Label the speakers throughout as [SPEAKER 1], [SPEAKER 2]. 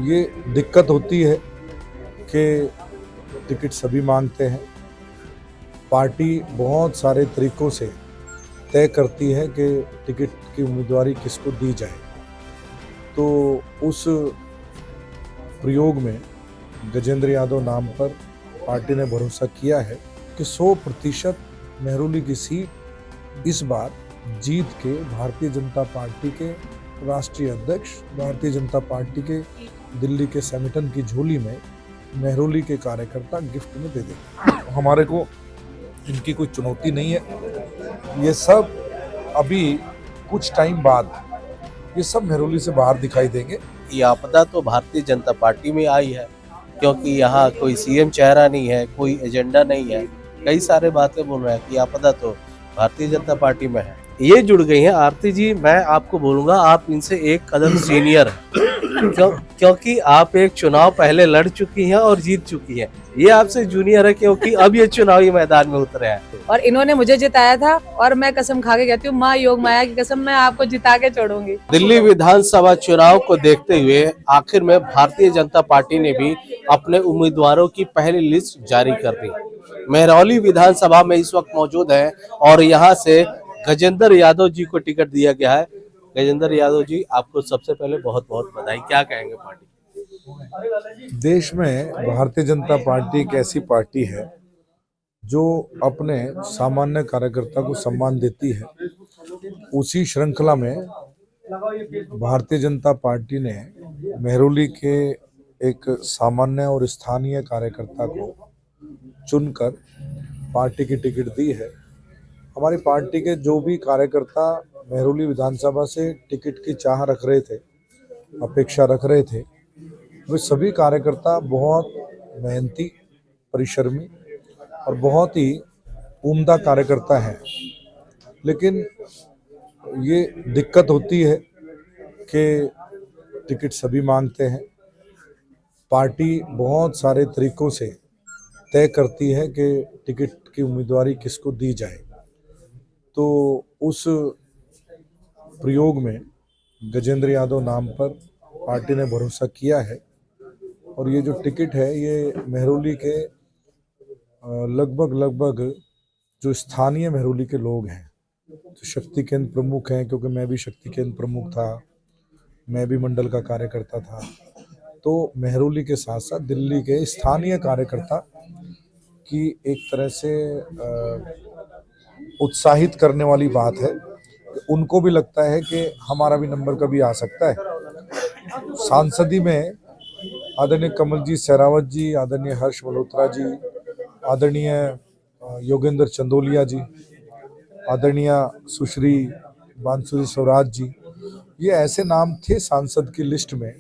[SPEAKER 1] ये दिक्कत होती है कि टिकट सभी मांगते हैं। पार्टी बहुत सारे तरीकों से तय करती है कि टिकट की उम्मीदवारी किसको दी जाए। तो उस प्रयोग में गजेंद्र यादव नाम पर पार्टी ने भरोसा किया है कि 100% मेहरौली की सीट इस बार जीत के भारतीय जनता पार्टी के राष्ट्रीय अध्यक्ष, भारतीय जनता पार्टी के दिल्ली के संगठन की झोली में मेहरौली के कार्यकर्ता गिफ्ट में दे देंगे। हमारे को इनकी कोई चुनौती नहीं है। ये सब अभी कुछ टाइम बाद ये सब मेहरौली से बाहर दिखाई देंगे।
[SPEAKER 2] ये आपदा तो भारतीय जनता पार्टी में आई है, क्योंकि यहाँ कोई सीएम चेहरा नहीं है, कोई एजेंडा नहीं है। कई सारे बातें बोल रहे हैं कि आपदा तो भारतीय जनता पार्टी में है। ये जुड़ गई हैं। आरती जी, मैं आपको बोलूंगा, आप इनसे एक कदम सीनियर हैं, क्योंकि आप एक चुनाव पहले लड़ चुकी हैं और जीत चुकी हैं। ये आपसे जूनियर है, क्योंकि अब ये चुनावी मैदान में उतरे हैं।
[SPEAKER 3] और इन्होंने मुझे जिताया था और मैं कसम खा के कहती हूँ, माँ योग माया की कसम, मैं आपको जिता के छोड़ूंगी।
[SPEAKER 2] दिल्ली विधानसभा चुनाव को देखते हुए आखिर में भारतीय जनता पार्टी ने भी अपने उम्मीदवारों की पहली लिस्ट जारी कर दी। मेहरौली विधानसभा में इस वक्त मौजूद है और यहाँ से गजेंद्र यादव जी को टिकट दिया गया है। गजेंद्र यादव जी, आपको सबसे पहले बहुत बहुत बधाई। क्या कहेंगे पार्टी?
[SPEAKER 1] देश में भारतीय जनता पार्टी एक ऐसी पार्टी है जो अपने सामान्य कार्यकर्ता को सम्मान देती है। उसी श्रृंखला में भारतीय जनता पार्टी ने मेहरौली के एक सामान्य और स्थानीय कार्यकर्ता को चुनकर पार्टी की टिकट दी है। हमारी पार्टी के जो भी कार्यकर्ता मेहरौली विधानसभा से टिकट की चाह रख रहे थे, अपेक्षा रख रहे थे, वे सभी कार्यकर्ता बहुत मेहनती, परिश्रमी और बहुत ही उम्दा कार्यकर्ता हैं। लेकिन ये दिक्कत होती है कि टिकट सभी मांगते हैं। पार्टी बहुत सारे तरीकों से तय करती है कि टिकट की उम्मीदवारी किसको दी जाए। तो उस प्रयोग में गजेंद्र यादव नाम पर पार्टी ने भरोसा किया है और ये जो टिकट है ये मेहरौली के लगभग जो स्थानीय मेहरौली के लोग हैं, जो शक्ति केंद्र प्रमुख हैं, क्योंकि मैं भी शक्ति केंद्र प्रमुख था, मैं भी मंडल का कार्यकर्ता था, तो मेहरौली के साथ साथ दिल्ली के स्थानीय कार्यकर्ता की एक तरह से उत्साहित करने वाली बात है। उनको भी लगता है कि हमारा भी नंबर कभी आ सकता है। सांसदी में आदरणीय कमलजीत सहरावत जी, आदरणीय हर्ष मल्होत्रा जी, आदरणीय योगेंद्र चंदोलिया जी, आदरणीय सुश्री बांसुरी स्वराज जी, ये ऐसे नाम थे सांसद की लिस्ट में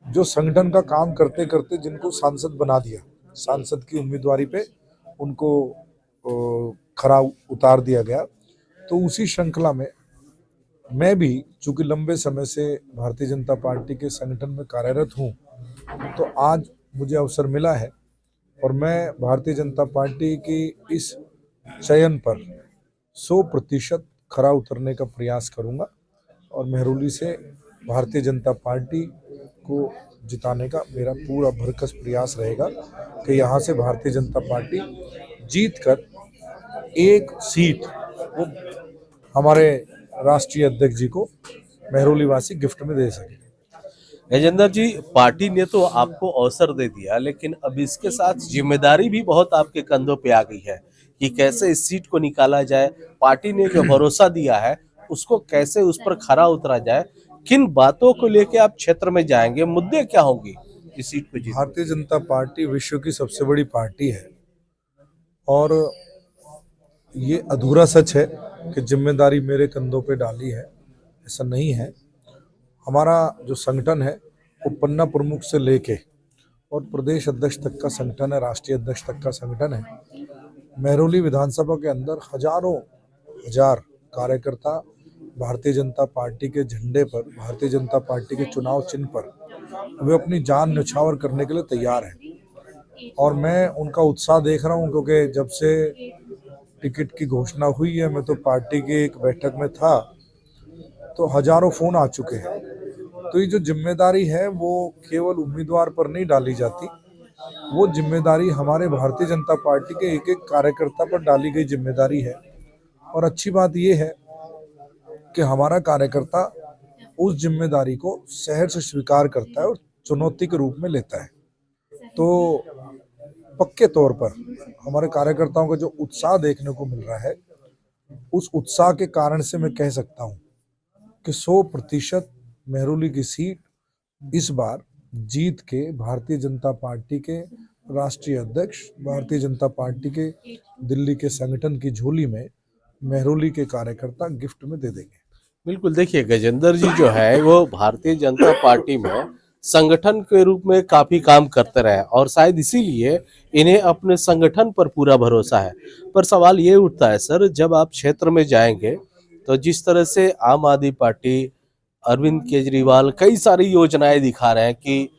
[SPEAKER 1] जो संगठन का काम करते करते जिनको सांसद बना दिया, सांसद की उम्मीदवारी पे उनको खरा उतार दिया गया। तो उसी श्रृंखला में मैं भी, चूंकि लंबे समय से भारतीय जनता पार्टी के संगठन में कार्यरत हूँ, तो आज मुझे अवसर मिला है और मैं भारतीय जनता पार्टी की इस चयन पर 100% खरा उतरने का प्रयास करूंगा और मेहरौली से भारतीय जनता पार्टी को जिताने का मेरा पूरा भरकस प्रयास रहेगा कि यहाँ से भारतीय जनता पार्टी जीतकर एक सीट वो हमारे राष्ट्रीय अध्यक्ष जी को मेहरौली वासी गिफ्ट में दे सके।
[SPEAKER 2] गजेंद्र जी, पार्टी ने तो आपको अवसर दे दिया, लेकिन अब इसके साथ जिम्मेदारी भी बहुत आपके कंधों पे आ गई है कि कैसे इस सीट को निकाला जाए। पार्टी ने जो भरोसा दिया है उसको कैसे उस पर खरा उतरा जाए। किन बातों को लेके आप क्षेत्र में जाएंगे, मुद्दे क्या होंगे इस सीट को जीतने?
[SPEAKER 1] भारतीय जनता पार्टी विश्व की सबसे बड़ी पार्टी है और ये अधूरा सच है कि जिम्मेदारी मेरे कंधों पे डाली है, ऐसा नहीं है। हमारा जो संगठन है वो पन्ना प्रमुख से लेके और प्रदेश अध्यक्ष तक का संगठन है, राष्ट्रीय अध्यक्ष तक का संगठन है। मेहरौली विधानसभा के अंदर हजारों हजार कार्यकर्ता भारतीय जनता पार्टी के झंडे पर, भारतीय जनता पार्टी के चुनाव चिन्ह पर वे अपनी जान न्यौछावर करने के लिए तैयार हैं और मैं उनका उत्साह देख रहा हूं, क्योंकि जब से टिकट की घोषणा हुई है, मैं तो पार्टी की एक बैठक में था, तो हजारों फोन आ चुके हैं तो ये जो जिम्मेदारी है वो केवल उम्मीदवार पर नहीं डाली जाती, वो जिम्मेदारी हमारे भारतीय जनता पार्टी के एक एक कार्यकर्ता पर डाली गई जिम्मेदारी है। और अच्छी बात ये है कि हमारा कार्यकर्ता उस जिम्मेदारी को सहर्ष से स्वीकार करता है और चुनौती के रूप में लेता है। तो पक्के तौर पर हमारे कार्यकर्ताओं का जो उत्साह देखने को मिल रहा है, उस उत्साह के कारण से मैं कह सकता हूँ कि 100% मेहरौली की सीट इस बार जीत के भारतीय जनता पार्टी के राष्ट्रीय अध्यक्ष, भारतीय जनता पार्टी के दिल्ली के संगठन की झोली में मेहरौली के कार्यकर्ता गिफ्ट में दे देंगे।
[SPEAKER 2] बिल्कुल, देखिए गजेंद्र जी जो है वो भारतीय जनता पार्टी में संगठन के रूप में काफी काम करते रहे और शायद इसीलिए इन्हें अपने संगठन पर पूरा भरोसा है। पर सवाल ये उठता है सर, जब आप क्षेत्र में जाएंगे तो जिस तरह से आम आदमी पार्टी, अरविंद केजरीवाल कई सारी योजनाएं दिखा रहे हैं कि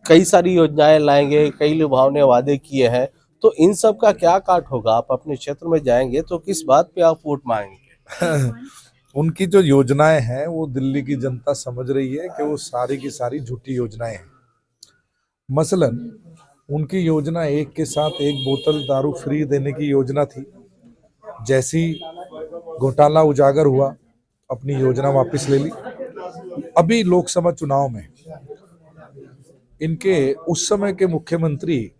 [SPEAKER 2] कई सारी योजनाएं लाएंगे, कई लुभावने वादे किए हैं, तो इन सब का क्या काट होगा? आप अपने क्षेत्र में जाएंगे तो किस बात पे आप वोट मांगेंगे?
[SPEAKER 1] उनकी जो योजनाएं हैं वो दिल्ली की जनता समझ रही है कि वो सारी की सारी झूठी योजनाएं हैं। मसलन उनकी योजना एक के साथ एक बोतल दारू फ्री देने की योजना थी। जैसी घोटाला उजागर हुआ, अपनी योजना वापस ले ली। अभी लोकसभा चुनाव में इनके उस समय के मुख्यमंत्री,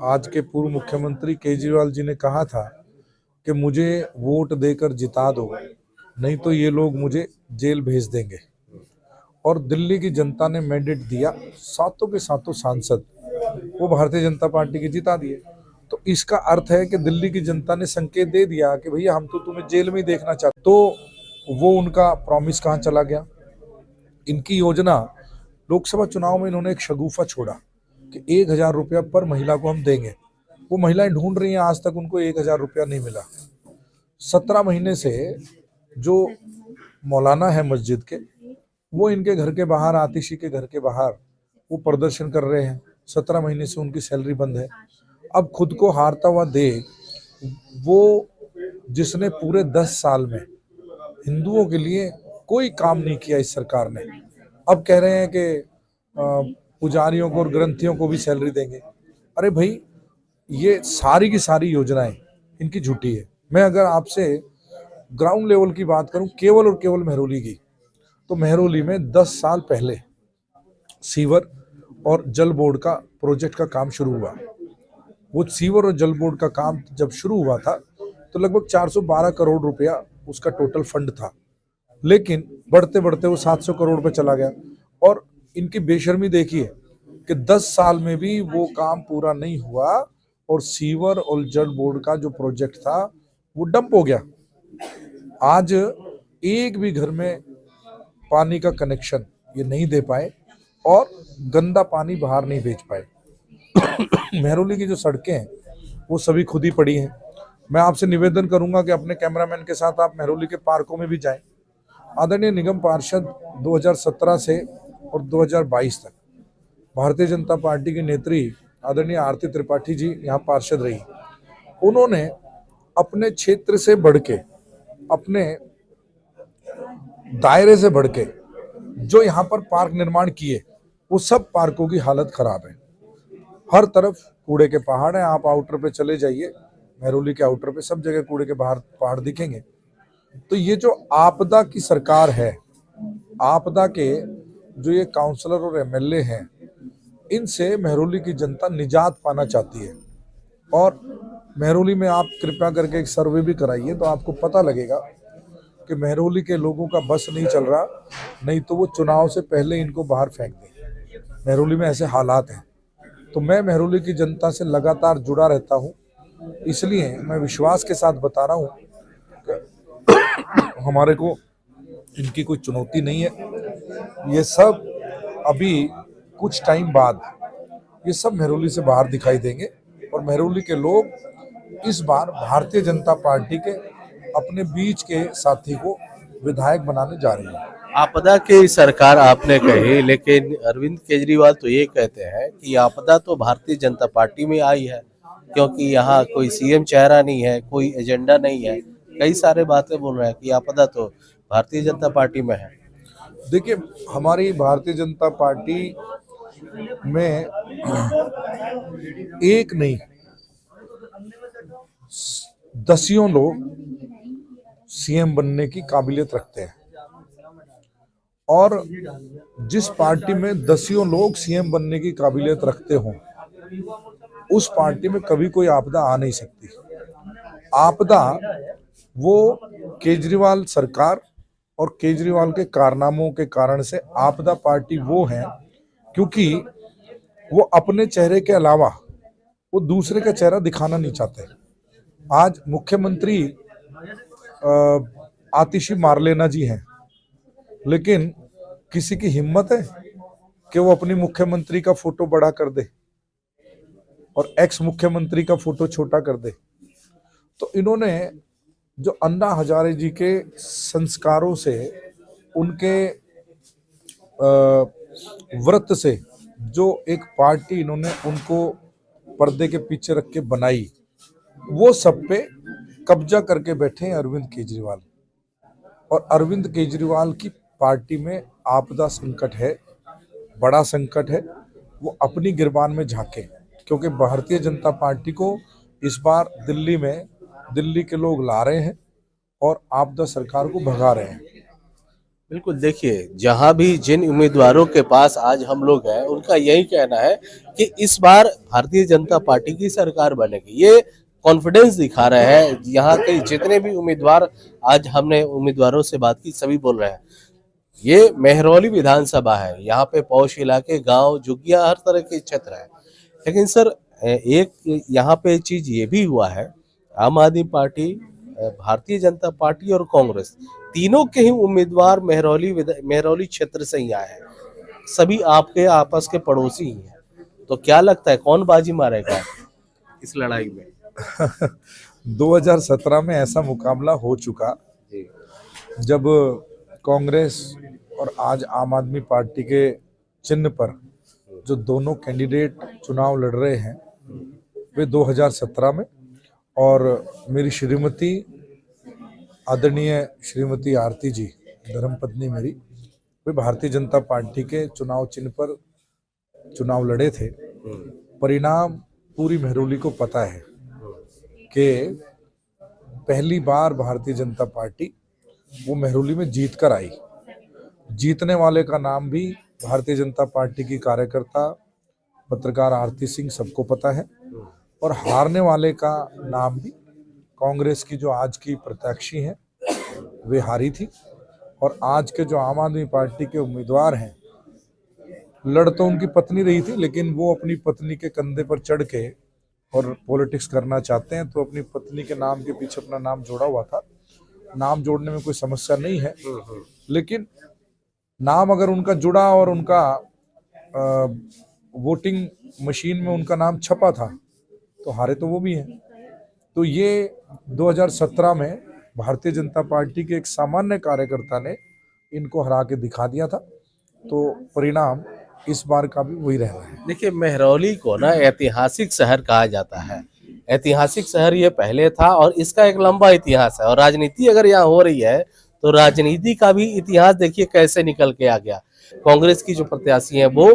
[SPEAKER 1] आज के पूर्व मुख्यमंत्री केजरीवाल जी ने कहा था कि मुझे वोट देकर जिता दो, नहीं तो ये लोग मुझे जेल भेज देंगे। और दिल्ली की जनता ने मैंडेट दिया, सातों के सातों सांसद वो भारतीय जनता पार्टी के जिता दिए। तो इसका अर्थ है कि दिल्ली की जनता ने संकेत दे दिया कि भैया हम तो तुम्हें जेल में ही देखना चाहते। तो वो उनका प्रॉमिस कहाँ चला गया? इनकी योजना, लोकसभा चुनाव में इन्होंने एक शगुफा छोड़ा कि 1000 रुपया पर महिला को हम देंगे। वो महिलाएं ढूंढ रही हैं, आज तक उनको 1000 रुपया नहीं मिला। 17 महीने से जो मौलाना है मस्जिद के, वो इनके घर के बाहर, आतिशी के घर के बाहर वो प्रदर्शन कर रहे हैं। 17 महीने से उनकी सैलरी बंद है। अब खुद को हारता हुआ देख, वो जिसने पूरे 10 साल में हिंदुओं के लिए कोई काम नहीं किया इस सरकार ने, अब कह रहे हैं कि पुजारियों को और ग्रंथियों को भी सैलरी देंगे। अरे भाई, ये सारी की सारी योजनाएं इनकी झूठी है। मैं अगर आपसे ग्राउंड लेवल की बात करूं, केवल और केवल मेहरौली की, तो मेहरौली में 10 साल पहले सीवर और जल बोर्ड का प्रोजेक्ट का काम शुरू हुआ। वो सीवर और जल बोर्ड का काम जब शुरू हुआ था तो लगभग 412 करोड़ रुपया उसका टोटल फंड था, लेकिन बढ़ते बढ़ते वो 700 करोड़ पे चला गया। और इनकी बेशर्मी देखिए कि 10 साल में भी वो काम पूरा नहीं हुआ और सीवर और जल बोर्ड का जो प्रोजेक्ट था वो डंप हो गया। आज एक भी घर में पानी का कनेक्शन ये नहीं दे पाए और गंदा पानी बाहर नहीं भेज पाए। मेहरौली की जो सड़कें हैं वो सभी खुद ही पड़ी हैं। मैं आपसे निवेदन करूंगा कि अपने कैमरामैन के साथ आप मेहरौली के पार्कों में भी जाएं। आदरणीय निगम पार्षद 2017 से और 2022 तक भारतीय जनता पार्टी की नेत्री आदरणीय आरती त्रिपाठी जी यहाँ पार्षद रही। उन्होंने अपने क्षेत्र से बढ़ के, अपने दायरे से बढ़ के जो यहाँ पर पार्क निर्माण किए, वो सब पार्कों की हालत खराब है। हर तरफ कूड़े के पहाड़ हैं। आप आउटर पे चले जाइए, मेहरौली के आउटर पे सब जगह कूड़े के बाहर पहाड़ दिखेंगे। तो ये जो आपदा की सरकार है, आपदा के जो ये काउंसलर और एमएलए हैं, इनसे मेहरौली की जनता निजात पाना चाहती है। और मेहरौली में आप कृपया करके एक सर्वे भी कराइए तो आपको पता लगेगा कि मेहरौली के लोगों का बस नहीं चल रहा, नहीं तो वो चुनाव से पहले इनको बाहर फेंक दें। मेहरौली में ऐसे हालात हैं। तो मैं मेहरौली की जनता से लगातार जुड़ा रहता हूँ, इसलिए मैं विश्वास के साथ बता रहा हूँ कि हमारे को इनकी कोई चुनौती नहीं है। ये सब अभी कुछ टाइम बाद ये सब मेहरौली से बाहर दिखाई देंगे और मेहरौली के लोग इस बार भारतीय जनता पार्टी के अपने बीच के साथी को विधायक बनाने जा रही है।
[SPEAKER 2] आपदा की सरकार आपने कही, लेकिन अरविंद केजरीवाल तो ये कहते हैं कि आपदा तो भारतीय जनता पार्टी में आई है, क्योंकि यहाँ कोई सीएम चेहरा नहीं है, कोई एजेंडा नहीं है। कई सारे बातें बोल रहे हैं कि आपदा तो भारतीय जनता पार्टी में है।
[SPEAKER 1] देखिए, हमारी भारतीय जनता पार्टी में एक नहीं, दसियों लोग सीएम बनने की काबिलियत रखते हैं, और जिस पार्टी में दसियों लोग सीएम बनने की काबिलियत रखते हों, उस पार्टी में कभी कोई आपदा आ नहीं सकती। आपदा वो केजरीवाल सरकार और केजरीवाल के कारनामों के कारण से आपदा पार्टी वो है, क्योंकि वो अपने चेहरे के अलावा वो दूसरे का चेहरा दिखाना नहीं चाहते। आज मुख्यमंत्री आतिशी मारलेना जी हैं, लेकिन किसी की हिम्मत है कि वो अपनी मुख्यमंत्री का फोटो बड़ा कर दे और एक्स मुख्यमंत्री का फोटो छोटा कर दे। तो इन्होंने जो अन्ना हजारे जी के संस्कारों से, उनके व्रत से जो एक पार्टी इन्होंने उनको पर्दे के पीछे रख के बनाई, वो सब पे कब्जा करके बैठे हैं अरविंद केजरीवाल। और अरविंद केजरीवाल की पार्टी में आपदा संकट है, बड़ा संकट है, वो अपनी गिरबान में झांके, क्योंकि भारतीय जनता पार्टी को इस बार दिल्ली के लोग ला रहे हैं और आपदा सरकार को भगा रहे हैं।
[SPEAKER 2] बिल्कुल, देखिए जहां भी जिन उम्मीदवारों के पास आज हम लोग हैं, उनका यही कहना है कि इस बार भारतीय जनता पार्टी की सरकार बनेगी। ये कॉन्फिडेंस दिखा रहे हैं। यहाँ के जितने भी उम्मीदवार, आज हमने उम्मीदवारों से बात की, सभी बोल रहे हैं। ये मेहरौली विधानसभा है, यहाँ पे पौष इलाके, गांव, झुग्गियां, हर तरह के क्षेत्र है। लेकिन सर, एक यहाँ पे चीज ये भी हुआ है, आम आदमी पार्टी, भारतीय जनता पार्टी और कांग्रेस, तीनों के ही उम्मीदवार मेहरौली क्षेत्र से ही आए हैं। सभी आपके आपस के पड़ोसी ही हैं। तो क्या लगता है कौन बाजी मारेगा इस लड़ाई में?
[SPEAKER 1] 2017 में ऐसा मुकाबला हो चुका, जब कांग्रेस और आज आम आदमी पार्टी के चिन्ह पर जो दोनों कैंडिडेट चुनाव लड़ रहे हैं, वे 2017 में, और मेरी श्रीमती, आदरणीय श्रीमती आरती जी, धर्मपत्नी मेरी, वे भारतीय जनता पार्टी के चुनाव चिन्ह पर चुनाव लड़े थे। परिणाम पूरी मेहरौली को पता है कि पहली बार भारतीय जनता पार्टी वो मेहरौली में जीत कर आई। जीतने वाले का नाम भी भारतीय जनता पार्टी की कार्यकर्ता पत्रकार आरती सिंह सबको पता है, और हारने वाले का नाम भी कांग्रेस की जो आज की प्रत्याशी हैं वे हारी थी। और आज के जो आम आदमी पार्टी के उम्मीदवार हैं, लड़ तो उनकी पत्नी रही थी, लेकिन वो अपनी पत्नी के कंधे पर चढ़ के और पॉलिटिक्स करना चाहते हैं, तो अपनी पत्नी के नाम के पीछे अपना नाम जोड़ा हुआ था। नाम जोड़ने में कोई समस्या नहीं है, लेकिन नाम अगर उनका जुड़ा और उनका वोटिंग मशीन में उनका नाम छपा था, तो हारे तो वो भी हैं। तो ये 2017 में भारतीय जनता पार्टी के एक सामान्य कार्यकर्ता ने इनको हरा के दिखा दिया था, तो परिणाम इस बार का भी वही रह रहा है।
[SPEAKER 2] देखिए, मेहरौली को ना ऐतिहासिक शहर कहा जाता है। ऐतिहासिक शहर ये पहले था और इसका एक लंबा इतिहास है। और राजनीति अगर यहाँ हो रही है तो राजनीति का भी इतिहास देखिए कैसे निकल के आ गया। कांग्रेस की जो प्रत्याशी है वो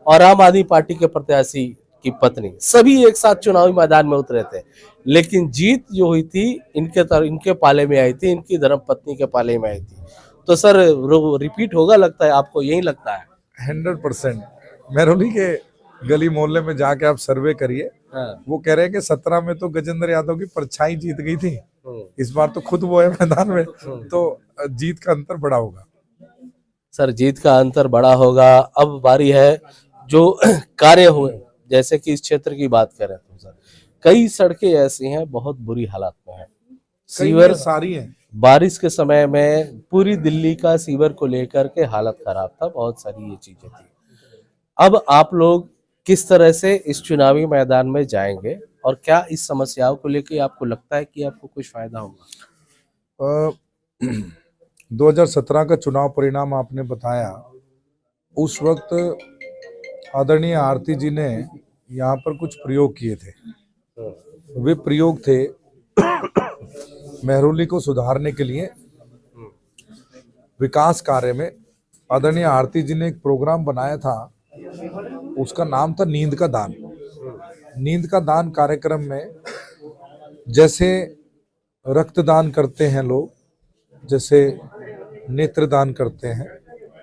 [SPEAKER 2] और आम आदमी पार्टी के प्रत्याशी की पत्नी सभी एक साथ चुनावी मैदान में उतरे थे, लेकिन जीत जो हुई थी इनके पाले में आई थी, इनकी धर्मपत्नी के पाले में आई थी। तो सर, रिपीट होगा लगता है, आपको यही लगता है?
[SPEAKER 1] 100%। मेहरौली के गली मोहल्ले में जाके आप सर्वे करिए।
[SPEAKER 2] हाँ।
[SPEAKER 1] वो कह रहे हैं कि 17 में तो गजेंद्र यादव की परछाई जीत गई थी, इस बार तो खुद वो है मैदान में, तो जीत का अंतर बड़ा होगा।
[SPEAKER 2] सर, जीत का अंतर बड़ा होगा। अब बारी है जो कार्य हुए, जैसे कि इस क्षेत्र की बात करें तो सर, कई सड़कें ऐसी हैं बहुत बुरी हालत में है। सीवर
[SPEAKER 1] सारी हैं।
[SPEAKER 2] बारिश के समय में पूरी दिल्ली का सीवर को लेकर के हालत खराब था, बहुत सारी ये चीजें थी। अब आप लोग किस तरह से इस चुनावी मैदान में जाएंगे और क्या इस समस्याओं को लेकर आपको लगता है कि आपको कुछ फायदा होगा?
[SPEAKER 1] 2017 का चुनाव परिणाम आपने बताया, उस वक्त आदरणीय आरती जी ने यहाँ पर कुछ प्रयोग किए थे। वे प्रयोग थे मेहरौली को सुधारने के लिए, विकास कार्य में आदरणीय आरती जी ने एक प्रोग्राम बनाया था, उसका नाम था नींद का दान। नींद का दान कार्यक्रम में जैसे रक्तदान करते हैं लोग, जैसे नेत्रदान करते हैं,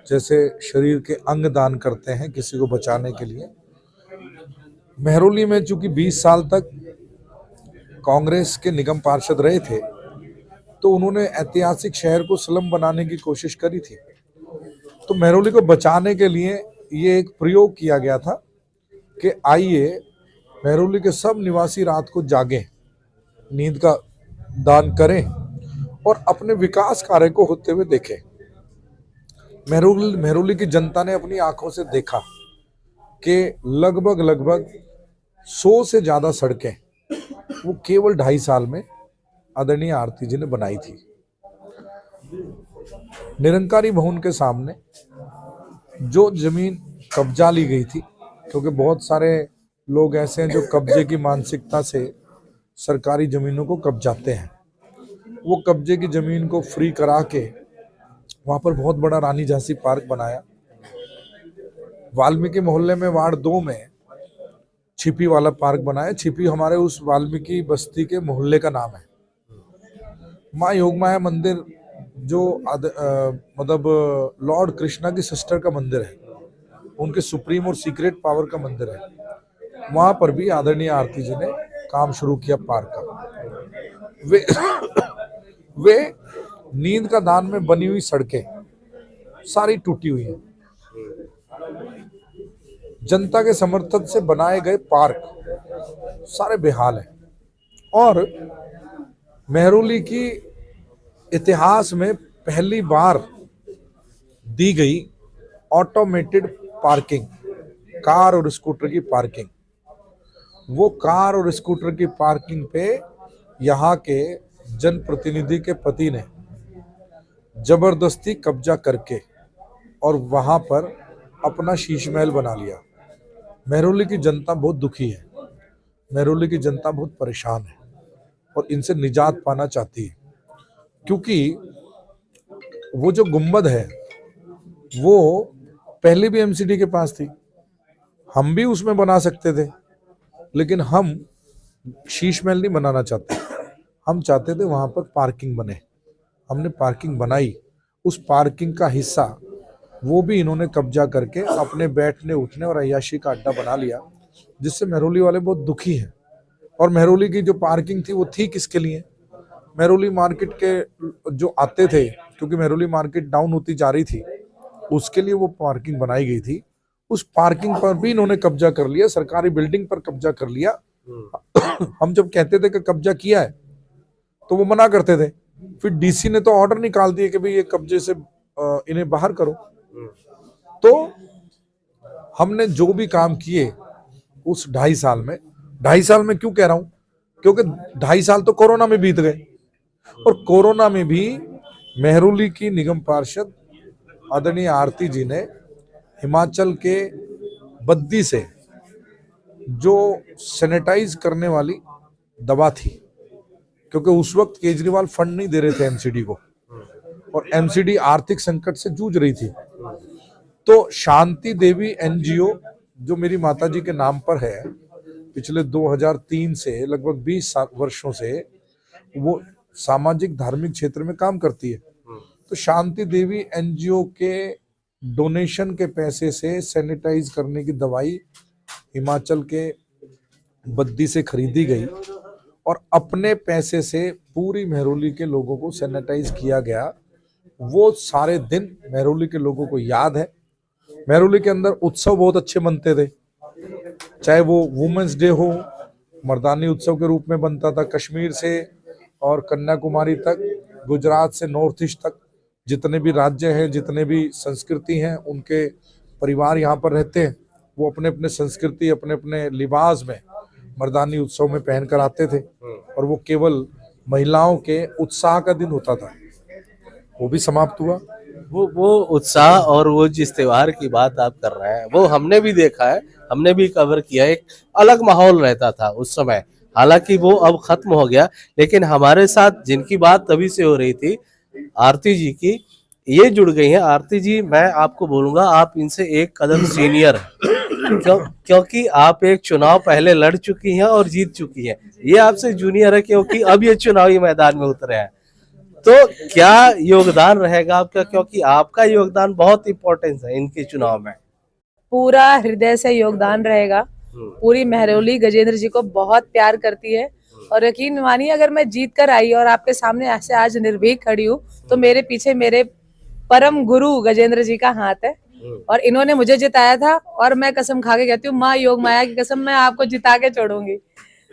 [SPEAKER 1] जैसे शरीर के अंग दान करते हैं किसी को बचाने के लिए, मेहरौली में चूंकि 20 साल तक कांग्रेस के निगम पार्षद रहे थे, तो उन्होंने ऐतिहासिक शहर को स्लम बनाने की कोशिश करी थी। तो मेहरौली को बचाने के लिए ये एक प्रयोग किया गया था कि आइए मेहरौली के सब निवासी रात को जागें, नींद का दान करें और अपने विकास कार्य को होते हुए देखें। मेहरौली की जनता ने अपनी आंखों से देखा कि लगभग 100 से ज्यादा सड़कें वो केवल 2.5 साल में आदरणीय आरती जी ने बनाई थी। निरंकारी भवन के सामने जो जमीन कब्जा ली गई थी, क्योंकि बहुत सारे लोग ऐसे हैं जो कब्जे की मानसिकता से सरकारी जमीनों को कब्जाते हैं, वो कब्जे की जमीन को फ्री करा के वहां पर बहुत बड़ा रानी झांसी पार्क बनाया। वाल्मीकि मोहल्ले में वार्ड 2 में छिपी वाला पार्क बनाया। छिपी हमारे उस वाल्मीकि बस्ती के मोहल्ले का नाम है। माँ योगमाया मंदिर जो मतलब लॉर्ड कृष्णा की सिस्टर का मंदिर है, उनके सुप्रीम और सीक्रेट पावर का मंदिर है, वहां पर भी आदरणीय आरती जी ने काम शुरू किया पार्क का। वे नींद का दान में बनी हुई सड़कें सारी टूटी हुई हैं। जनता के समर्थन से बनाए गए पार्क सारे बेहाल हैं। और मेहरौली की इतिहास में पहली बार दी गई ऑटोमेटेड पार्किंग, कार और स्कूटर की पार्किंग, वो कार और स्कूटर की पार्किंग पे यहाँ के जनप्रतिनिधि के पति ने जबरदस्ती कब्जा करके और वहां पर अपना शीश महल बना लिया। मेहरौली की जनता बहुत दुखी है, मेहरौली की जनता बहुत परेशान है और इनसे निजात पाना चाहती है, क्योंकि वो जो गुंबद है वो पहले भी एमसीडी के पास थी, हम भी उसमें बना सकते थे, लेकिन हम शीश महल नहीं बनाना चाहते। हम चाहते थे वहां पर पार्किंग बने। हमने पार्किंग बनाई, उस पार्किंग का हिस्सा वो भी इन्होंने कब्जा करके अपने बैठने उठने और अय्याशी का अड्डा बना लिया, जिससे मेहरौली वाले बहुत दुखी हैं। और मेहरौली की जो पार्किंग थी वो थी किसके लिए? मेहरौली मार्केट के जो आते थे, क्योंकि मेहरौली मार्केट डाउन होती जा रही थी, उसके लिए वो पार्किंग बनाई गई थी। उस पार्किंग पर भी इन्होंने कब्जा कर लिया, सरकारी बिल्डिंग पर कब्जा कर लिया। हम जब कहते थे कि कब्जा किया है तो वो मना करते थे, फिर डीसी ने तो ऑर्डर निकाल दिए कि भाई ये कब्जे से इन्हें बाहर करो। तो हमने जो भी काम किए उस 2.5 साल में, 2.5 साल में क्यों कह रहा हूं, क्योंकि 2.5 साल तो कोरोना में बीत गए, और कोरोना में भी मेहरौली की निगम पार्षद आदरणीय आरती जी ने हिमाचल के बद्दी से जो सैनिटाइज करने वाली दवा थी, क्योंकि उस वक्त केजरीवाल फंड नहीं दे रहे थे एमसीडी को और एमसीडी आर्थिक संकट से जूझ रही थी, तो शांति देवी एनजीओ जो मेरी माताजी के नाम पर है, पिछले 2003 से लगभग 20 वर्षों से वो सामाजिक धार्मिक क्षेत्र में काम करती है। तो शांति देवी एनजीओ के डोनेशन के पैसे से सैनिटाइज करने की दवाई हिमाचल के बद्दी से खरीदी गई और अपने पैसे से पूरी मेहरौली के लोगों को सैनिटाइज किया गया। वो सारे दिन मेहरौली के लोगों को याद है। मेहरौली के अंदर उत्सव बहुत अच्छे बनते थे, चाहे वो वुमेन्स डे हो, मर्दानी उत्सव के रूप में बनता था। कश्मीर से और कन्याकुमारी तक, गुजरात से नॉर्थ ईस्ट तक जितने भी राज्य हैं, जितने भी संस्कृति हैं, उनके परिवार यहाँ पर रहते हैं, वो अपने अपने संस्कृति, अपने अपने लिबास में मर्दानी उत्सव में पहन कर आते थे और वो केवल महिलाओं के उत्साह का दिन होता था, वो भी समाप्त हुआ।
[SPEAKER 2] वो उत्साह और वो जिस त्योहार की बात आप कर रहे हैं वो हमने भी देखा है, हमने भी कवर किया। एक अलग माहौल रहता था उस समय, हालांकि वो अब खत्म हो गया, लेकिन हमारे साथ जिनकी बात तभी से हो रही थी आरती जी की, ये जुड़ गई हैं। आरती जी, मैं आपको बोलूंगा आप इनसे एक कदम सीनियर हैं, क्योंकि आप एक चुनाव पहले लड़ चुकी हैं और जीत चुकी हैं। ये आपसे जूनियर है क्योंकि अब ये चुनावी मैदान में उतरे हैं। तो क्या योगदान रहेगा आपका, क्योंकि आपका योगदान बहुत इंपॉर्टेंट है इनके चुनाव में?
[SPEAKER 3] पूरा हृदय से योगदान रहेगा। पूरी महरौली गजेंद्र जी को बहुत प्यार करती है और यकीन मानिए अगर मैं जीत कर आई और आपके सामने ऐसे आज निर्भीक खड़ी हूँ तो मेरे पीछे मेरे परम गुरु गजेंद्र जी का हाथ है और इन्होंने मुझे जिताया था और मैं कसम खा के कहती हूँ, माँ योग माया की कसम, मैं आपको जिता के छोड़ूंगी।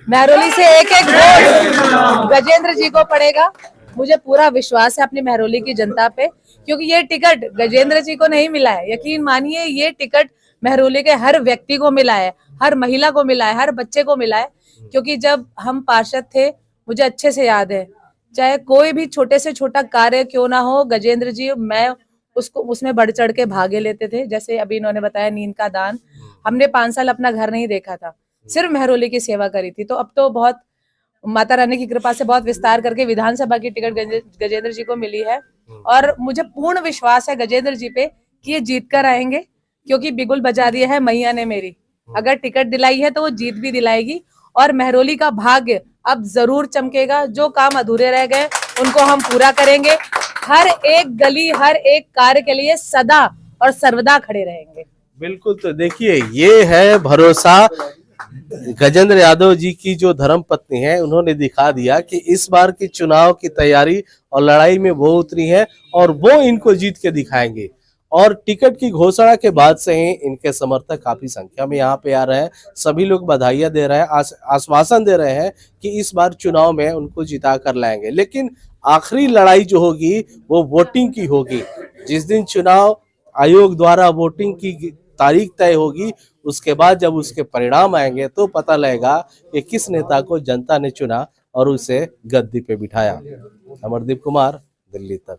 [SPEAKER 3] महरौली से एक एक वोट गजेंद्र जी को पड़ेगा। मुझे पूरा विश्वास है अपनी महरौली की जनता पे, क्योंकि ये टिकट गजेंद्र जी को नहीं मिला है। यकीन मानिए ये टिकट महरौली के हर व्यक्ति को मिला है, हर महिला को मिला है, हर बच्चे को मिला है। क्योंकि जब हम पार्षद थे, मुझे अच्छे से याद है, चाहे कोई भी छोटे से छोटा कार्य क्यों ना हो, गजेंद्र जी मैं उसको उसमें बढ़ चढ़ के भागे लेते थे। जैसे अभी इन्होंने बताया नींद का दान, हमने 5 साल अपना घर नहीं देखा था, सिर्फ महरौली की सेवा करी थी। तो अब तो बहुत माता रानी की कृपा से बहुत विस्तार करके विधानसभा की टिकट गजेंद्र जी को मिली है और मुझे पूर्ण विश्वास है गजेंद्र जी पे कि ये जीत कर आएंगे, क्योंकि बिगुल बजा दिया है मैया ने मेरी। अगर टिकट दिलाई है तो वो जीत भी दिलाएगी और महरौली का भाग्य अब जरूर चमकेगा। जो काम अधूरे रह गए उनको हम पूरा करेंगे। हर एक गली, हर एक कार्य के लिए सदा और सर्वदा खड़े रहेंगे।
[SPEAKER 2] बिल्कुल। तो देखिए, ये है भरोसा गजेंद्र यादव जी की, जो धर्म पत्नी है। उन्होंने दिखा दिया कि इस बार की चुनाव की तैयारी और लड़ाई में वो उतरी है और वो इनको जीत के दिखाएंगे। और टिकट की घोषणा के बाद से ही इनके समर्थक काफी संख्या में यहाँ पे आ रहे हैं। सभी लोग बधाइयां दे रहे हैं, आश्वासन दे रहे हैं कि इस बार चुनाव में उनको जिता कर लाएंगे। लेकिन आखिरी लड़ाई जो होगी वो वोटिंग की होगी। जिस दिन चुनाव आयोग द्वारा वोटिंग की तारीख तय होगी, उसके बाद जब उसके परिणाम आएंगे तो पता लगेगा कि किस नेता को जनता ने चुना और उसे गद्दी पे बिठाया। अमरदीप कुमार, दिल्ली तक।